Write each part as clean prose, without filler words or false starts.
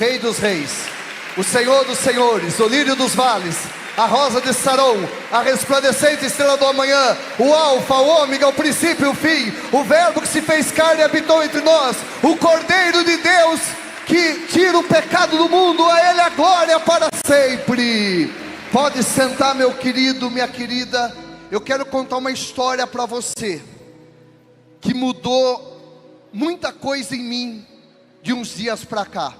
Rei dos Reis, o Senhor dos Senhores, o lírio dos vales, a rosa de Saron, a resplandecente estrela do amanhã, o Alfa, o Ômega, o princípio e o fim, o Verbo que se fez carne e habitou entre nós, o Cordeiro de Deus que tira o pecado do mundo, a Ele a glória para sempre. Pode sentar, meu querido, minha querida. Eu quero contar uma história para você que mudou muita coisa em mim de uns dias para cá.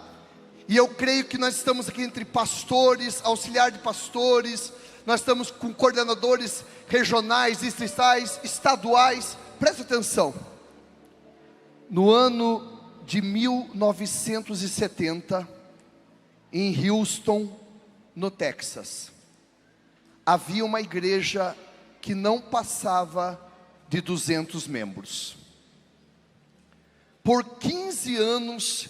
E eu creio que nós estamos aqui entre pastores, auxiliar de pastores, nós estamos com coordenadores regionais, distritais, estaduais. Preste atenção. No ano de 1970, em Houston, no Texas, havia uma igreja que não passava de 200 membros. Por 15 anos,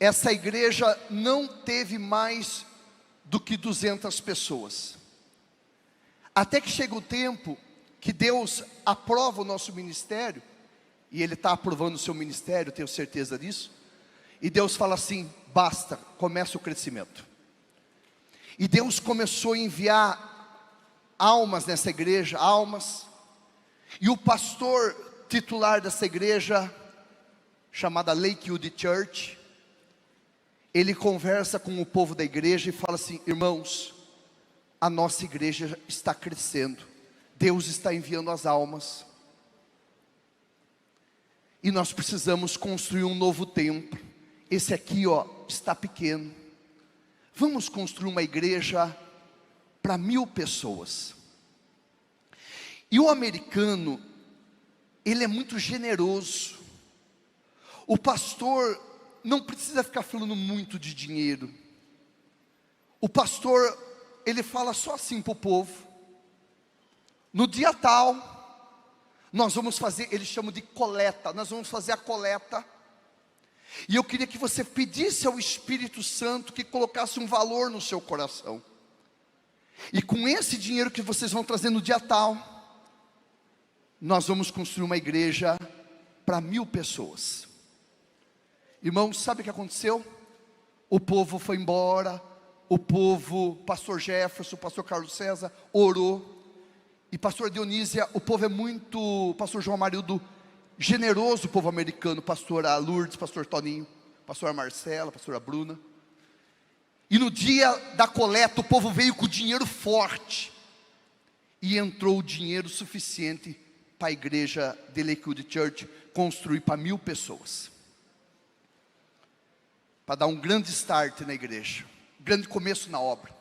essa igreja não teve mais do que 200 pessoas. Até que chega o tempo que Deus aprova o nosso ministério, e Ele está aprovando o seu ministério, tenho certeza disso. E Deus fala assim: basta, começa o crescimento. E Deus começou a enviar almas nessa igreja, almas. E o pastor titular dessa igreja, chamada Lakewood Church, ele conversa com o povo da igreja e fala assim: irmãos, a nossa igreja está crescendo, Deus está enviando as almas, e nós precisamos construir um novo templo. Esse aqui, ó, está pequeno. Vamos construir uma igreja para 1000 pessoas. E o americano, ele é muito generoso. O pastor não precisa ficar falando muito de dinheiro. O pastor, ele fala só assim para o povo: no dia tal, nós vamos fazer, eles chamam de coleta, nós vamos fazer a coleta. E eu queria que você pedisse ao Espírito Santo que colocasse um valor no seu coração. E com esse dinheiro que vocês vão trazer no dia tal, nós vamos construir uma igreja para 1000 pessoas. Irmãos, sabe o que aconteceu? O povo foi embora, o povo, pastor Jefferson, pastor Carlos César, orou. E pastor Dionísia, o povo é muito, pastor João Amarildo, generoso, o povo americano, pastora Lourdes, pastor Toninho, pastora Marcela, pastora Bruna. E no dia da coleta, o povo veio com dinheiro forte. E entrou o dinheiro suficiente para a igreja de Lakewood Church construir para 1000 pessoas. Para dar um grande start na igreja, grande começo na obra.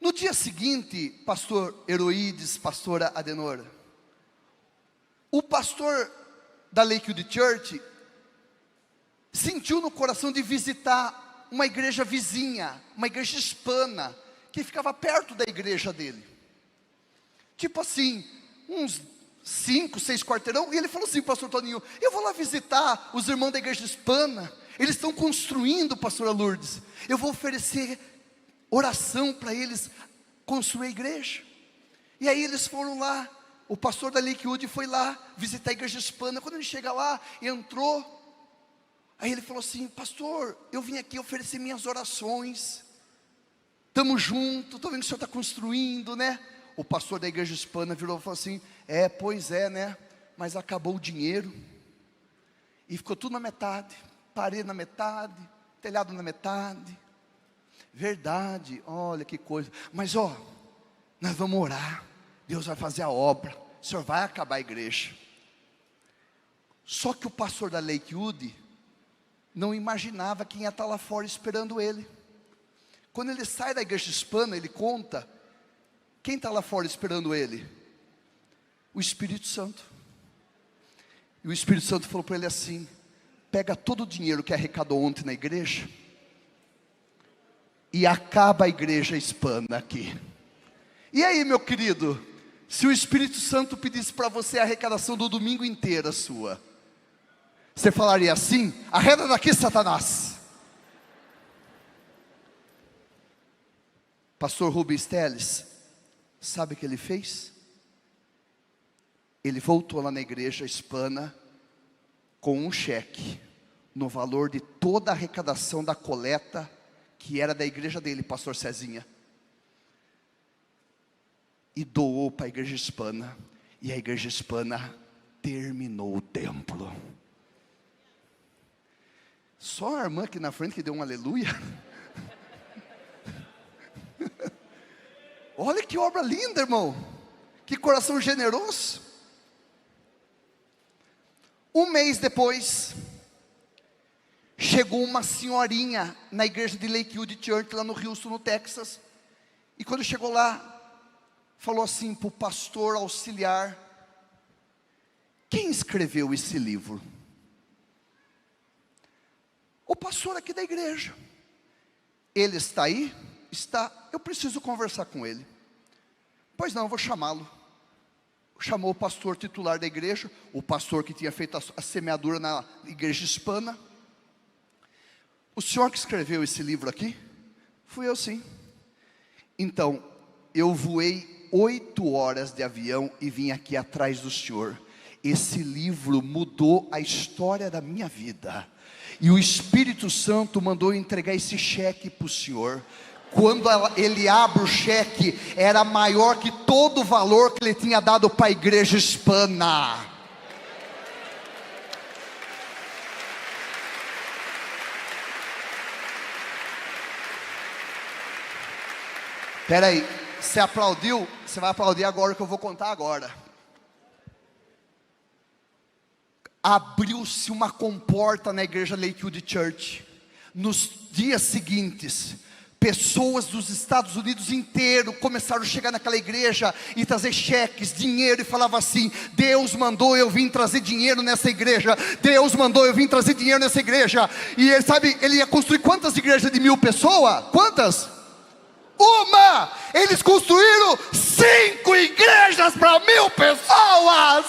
No dia seguinte, pastor Heroídes, pastora Adenora, o pastor da Lakewood Church sentiu no coração de visitar uma igreja vizinha, uma igreja hispana, que ficava perto da igreja dele. Tipo assim, uns 5, 6 quarteirão. E ele falou assim: pastor Toninho, eu vou lá visitar os irmãos da igreja hispana. Eles estão construindo, pastora Lourdes. Eu vou oferecer oração para eles construir a igreja. E aí eles foram lá. O pastor da Lakewood foi lá visitar a igreja hispana. Quando ele chega lá, entrou. Aí ele falou assim: pastor, eu vim aqui oferecer minhas orações. Estamos juntos, estou vendo que o senhor está construindo, né? O pastor da igreja hispana virou e falou assim: pois é, né? Mas acabou o dinheiro. E ficou tudo na metade. Parede na metade, telhado na metade. Verdade, olha que coisa. Mas ó, nós vamos orar. Deus vai fazer a obra. O senhor vai acabar a igreja. Só que o pastor da Lakewood não imaginava quem ia estar lá fora esperando ele. Quando ele sai da igreja hispana, ele conta: quem está lá fora esperando ele? O Espírito Santo. E o Espírito Santo falou para ele assim: pega todo o dinheiro que arrecadou ontem na igreja e acaba a igreja hispana aqui. E aí, meu querido, se o Espírito Santo pedisse para você a arrecadação do domingo inteiro sua, você falaria assim: arreda daqui, Satanás? Pastor Rubens Teles, sabe o que ele fez? Ele voltou lá na igreja hispana com um cheque, no valor de toda a arrecadação da coleta, que era da igreja dele, pastor Cezinha, e doou para a igreja hispana, e a igreja hispana terminou o templo. Só a irmã aqui na frente que deu um aleluia. Olha que obra linda, irmão, que coração generoso. Um mês depois, chegou uma senhorinha na igreja de Lakewood Church, lá no Houston, no Texas, e quando chegou lá, falou assim para o pastor auxiliar: quem escreveu esse livro? O pastor aqui da igreja. Ele está aí? Está. Eu preciso conversar com ele. Pois não, eu vou chamá-lo. Chamou o pastor titular da igreja, o pastor que tinha feito a semeadura na igreja hispana. O senhor que escreveu esse livro aqui? Fui eu, sim. Então, eu voei 8 horas de avião e vim aqui atrás do senhor. Esse livro mudou a história da minha vida, e o Espírito Santo mandou eu entregar esse cheque para o senhor. Quando ele abre o cheque, era maior que todo o valor que ele tinha dado para a igreja hispana. Espera aí, você aplaudiu? Você vai aplaudir agora, o que eu vou contar agora. Abriu-se uma comporta na igreja Lakewood Church. Nos dias seguintes, pessoas dos Estados Unidos inteiro começaram a chegar naquela igreja e trazer cheques, dinheiro, e falava assim: Deus mandou eu vim trazer dinheiro nessa igreja, Deus mandou eu vim trazer dinheiro nessa igreja. E ele, sabe, ele ia construir quantas igrejas de 1000 pessoas? Quantas? Uma! Eles construíram 5 igrejas para 1000 pessoas.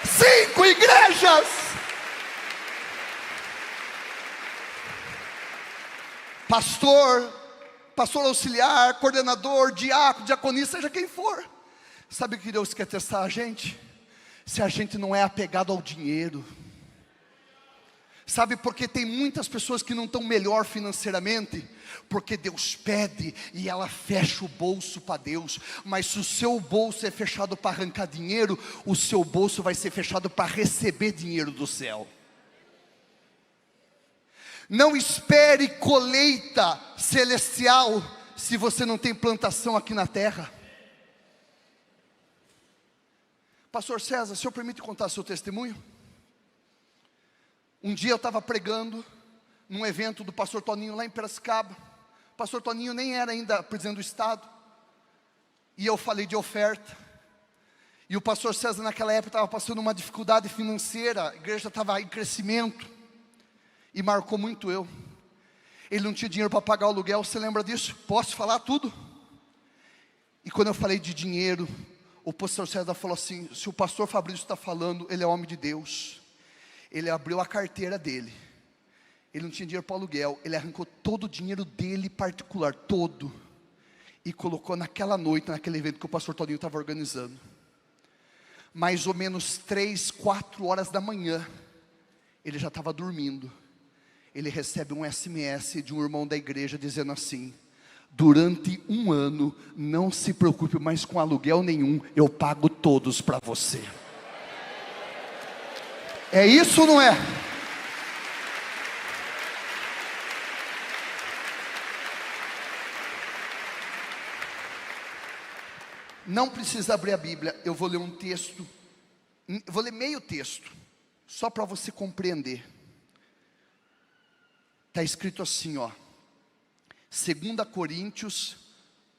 5 igrejas. Pastor auxiliar, coordenador, diácono, diaconisa, seja quem for. Sabe o que Deus quer testar a gente? Se a gente não é apegado ao dinheiro. Sabe, porque tem muitas pessoas que não estão melhor financeiramente, porque Deus pede e ela fecha o bolso para Deus. Mas se o seu bolso é fechado para arrancar dinheiro, o seu bolso vai ser fechado para receber dinheiro do céu. Não espere colheita celestial se você não tem plantação aqui na terra. Pastor César, o senhor permite contar seu testemunho? Um dia eu estava pregando num evento do pastor Toninho lá em Piracicaba. O pastor Toninho nem era ainda presidente do estado, e eu falei de oferta. E o pastor César naquela época estava passando uma dificuldade financeira, a igreja estava em crescimento, e marcou muito eu. Ele não tinha dinheiro para pagar o aluguel, você lembra disso? Posso falar tudo? E quando eu falei de dinheiro, o pastor César falou assim: se o pastor Fabrício está falando, ele é homem de Deus. Ele abriu a carteira dele, ele não tinha dinheiro para o aluguel, ele arrancou todo o dinheiro dele particular, todo, e colocou naquela noite, naquele evento que o pastor Toninho estava organizando. Mais ou menos 3, 4 horas da manhã, ele já estava dormindo. Ele recebe um SMS de um irmão da igreja dizendo assim: durante 1 ano, não se preocupe mais com aluguel nenhum, eu pago todos para você. É isso ou não é? Não precisa abrir a Bíblia, eu vou ler um texto, vou ler meio texto, só para você compreender. Está escrito assim, ó, 2 Coríntios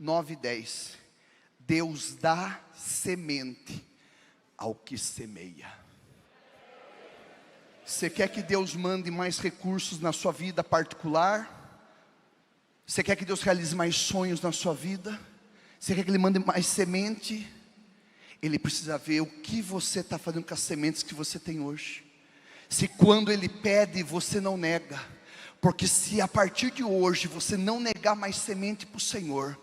9:10. Deus dá semente ao que semeia. Você quer que Deus mande mais recursos na sua vida particular? Você quer que Deus realize mais sonhos na sua vida? Você quer que Ele mande mais semente? Ele precisa ver o que você está fazendo com as sementes que você tem hoje. Se quando Ele pede, você não nega. Porque se a partir de hoje você não negar mais semente para o Senhor,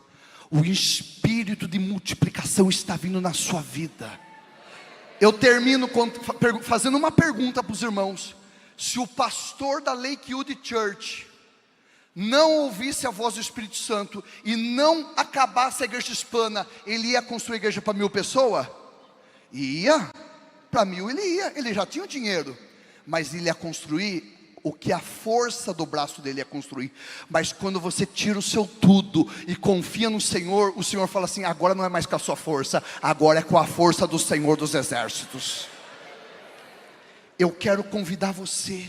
o espírito de multiplicação está vindo na sua vida. Eu termino fazendo uma pergunta para os irmãos: se o pastor da Lakewood Church não ouvisse a voz do Espírito Santo e não acabasse a igreja hispana, ele ia construir a igreja para 1000 pessoas? Ia, para 1000 ele ia, ele já tinha o dinheiro, mas ele ia construir o que a força do braço dele ia construir. Mas quando você tira o seu tudo e confia no Senhor, o Senhor fala assim: agora não é mais com a sua força, agora é com a força do Senhor dos exércitos. Eu quero convidar você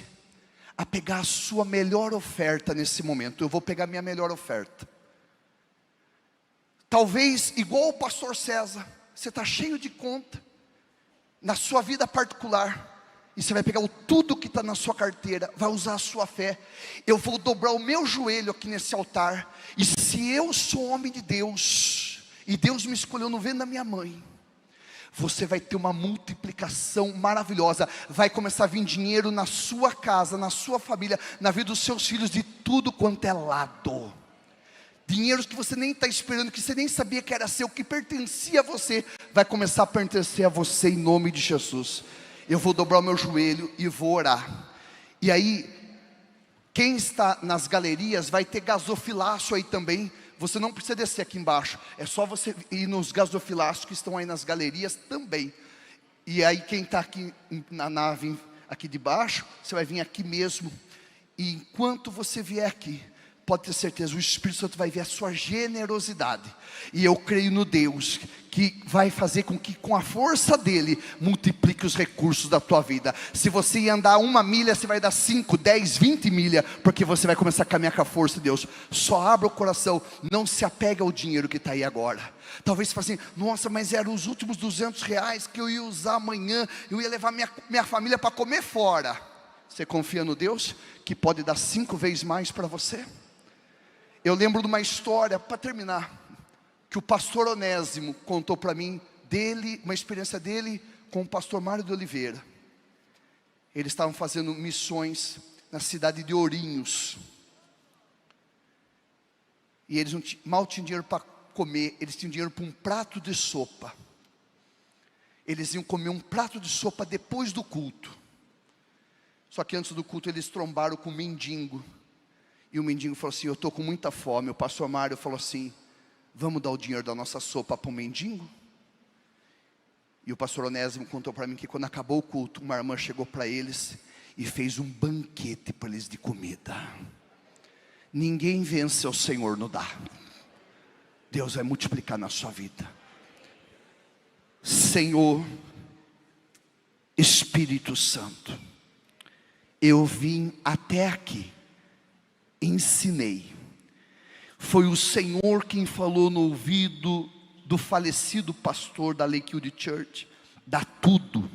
a pegar a sua melhor oferta nesse momento. Eu vou pegar minha melhor oferta. Talvez, igual o pastor César, você está cheio de conta na sua vida particular, e você vai pegar tudo que está na sua carteira, vai usar a sua fé. Eu vou dobrar o meu joelho aqui nesse altar, e se eu sou homem de Deus, e Deus me escolheu no ventre da minha mãe, você vai ter uma multiplicação maravilhosa. Vai começar a vir dinheiro na sua casa, na sua família, na vida dos seus filhos, de tudo quanto é lado. Dinheiros que você nem está esperando, que você nem sabia que era seu, que pertencia a você, vai começar a pertencer a você em nome de Jesus. Eu vou dobrar o meu joelho e vou orar. E aí, quem está nas galerias vai ter gasofilácio aí também. Você não precisa descer aqui embaixo, é só você ir nos gasofilácios que estão aí nas galerias também. E aí quem está aqui na nave, aqui de baixo, você vai vir aqui mesmo. E enquanto você vier aqui, pode ter certeza, o Espírito Santo vai ver a sua generosidade. E eu creio no Deus que vai fazer com que, com a força dele, multiplique os recursos da tua vida. Se você ia andar 1 milha, você vai dar 5, 10, 20 milhas, porque você vai começar a caminhar com a força de Deus. Só abra o coração, não se apega ao dinheiro que está aí agora. Talvez você fale assim: nossa, mas eram os últimos R$200 que eu ia usar amanhã, eu ia levar minha família para comer fora. Você confia no Deus que pode dar 5 vezes mais para você? Eu lembro de uma história, para terminar, que o pastor Onésimo contou para mim, dele, uma experiência dele com o pastor Mário de Oliveira. Eles estavam fazendo missões na cidade de Ourinhos, e eles mal tinham dinheiro para comer, eles tinham dinheiro para um prato de sopa. Eles iam comer um prato de sopa depois do culto. Só que antes do culto eles trombaram com um mendigo. E o mendigo falou assim: eu estou com muita fome. O pastor Mário falou assim: vamos dar o dinheiro da nossa sopa para o mendigo? E o pastor Onésimo contou para mim que quando acabou o culto, uma irmã chegou para eles e fez um banquete para eles de comida. Ninguém vence ao Senhor no dar. Deus vai multiplicar na sua vida. Senhor, Espírito Santo, eu vim até aqui, ensinei. Foi o Senhor quem falou no ouvido do falecido pastor da Lakewood Church: dá tudo,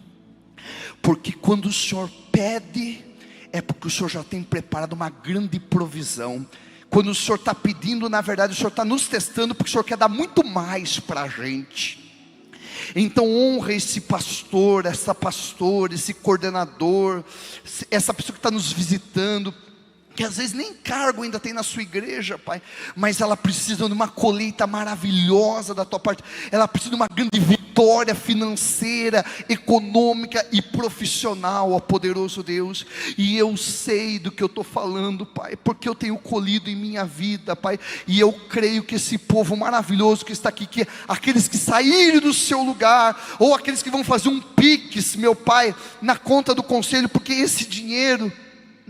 porque quando o Senhor pede, é porque o Senhor já tem preparado uma grande provisão. Quando o Senhor está pedindo, na verdade o Senhor está nos testando, porque o Senhor quer dar muito mais para a gente. Então honra esse pastor, essa pastora, esse coordenador, essa pessoa que está nos visitando, que às vezes nem cargo ainda tem na sua igreja, Pai, mas ela precisa de uma colheita maravilhosa da tua parte. Ela precisa de uma grande vitória financeira, econômica e profissional, ó poderoso Deus. E eu sei do que eu estou falando, Pai, porque eu tenho colhido em minha vida, Pai. E eu creio que esse povo maravilhoso que está aqui, que aqueles que saírem do seu lugar, ou aqueles que vão fazer um Pix, meu Pai, na conta do conselho, porque esse dinheiro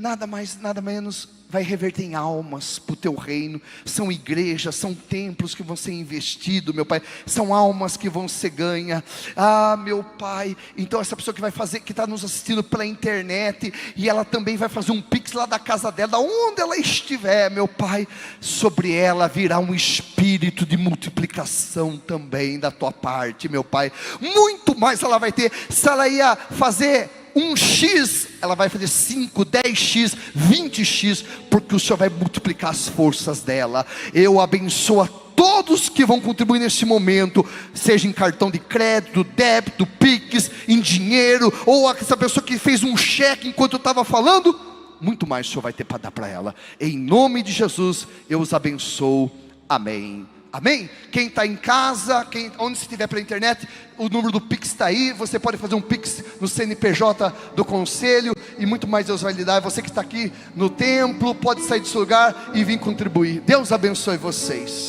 nada mais, nada menos vai reverter em almas para o teu reino. São igrejas, são templos que vão ser investidos, meu Pai. São almas que vão ser ganhas. Ah, meu Pai, então essa pessoa que vai fazer, que está nos assistindo pela internet, e ela também vai fazer um Pix lá da casa dela, da onde ela estiver, meu Pai, sobre ela virá um espírito de multiplicação também da tua parte, meu Pai. Muito mais ela vai ter. Se ela ia fazer 1x, ela vai fazer 5, 10x, 20x, porque o Senhor vai multiplicar as forças dela. Eu abençoo a todos que vão contribuir nesse momento, seja em cartão de crédito, débito, Pix, em dinheiro, ou essa pessoa que fez um cheque enquanto eu estava falando, muito mais o Senhor vai ter para dar para ela. Em nome de Jesus, eu os abençoo. Amém. Amém? Quem está em casa, onde estiver pela internet, o número do Pix está aí. Você pode fazer um Pix no CNPJ do Conselho, e muito mais Deus vai lhe dar. Você que está aqui no templo, pode sair do seu lugar e vir contribuir. Deus abençoe vocês.